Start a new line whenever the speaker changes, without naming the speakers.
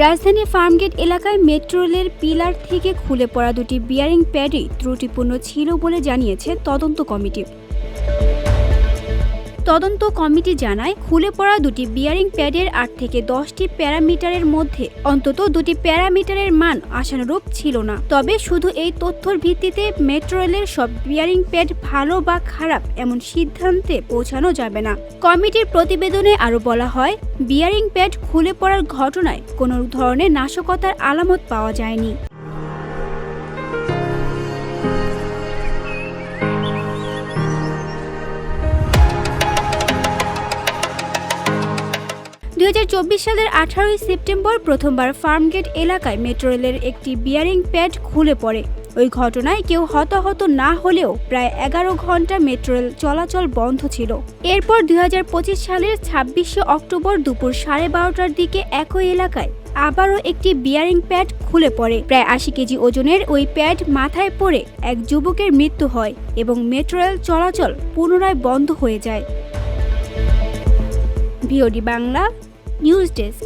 রাজধানী ফার্মগেট এলাকায় মেট্রো রেলের পিলার থেকে খুলে পড়া দুটি বিয়ারিং প্যাডই ত্রুটিপূর্ণ ছিল বলে জানিয়েছে তদন্ত কমিটি। তদন্ত কমিটি জানায়, খুলে পড়া দুটি বিয়ারিং প্যাডের 8 থেকে 10টি প্যারামিটারের মধ্যে অন্তত দুটি প্যারামিটারের মান আশানুরূপ ছিল না। তবে শুধু এই তথ্যের ভিত্তিতে মেট্রো রেলের সব বিয়ারিং প্যাড ভালো বা খারাপ এমন সিদ্ধান্তে পৌঁছানো যাবে না। কমিটির প্রতিবেদনে আরও বলা হয়, বিয়ারিং প্যাড খুলে পড়ার ঘটনায় কোনো ধরনের নাশকতার আলামত পাওয়া যায়নি। সালের 18 সেপ্টেম্বর প্রথমবার ফার্মগেট এলাকায় মেট্রো রেলের একটি বিয়ারিং প্যাড খুলে পড়ে। ওই ঘটনায় কেউ হতাহত না হলেও প্রায় 11 ঘন্টা মেট্রো রেল চলাচল বন্ধ ছিল। এরপর 2025 সালের 26 অক্টোবর দুপুর 12:30টার দিকে একই এলাকায় আবারও একটি বিয়ারিং প্যাড খুলে পড়ে। প্রায় 80 কেজি ওজনের ওই প্যাড মাথায় পড়ে এক যুবকের মৃত্যু হয় এবং মেট্রো রেল চলাচল পুনরায় বন্ধ হয়ে যায়। VOD Bangla news desk.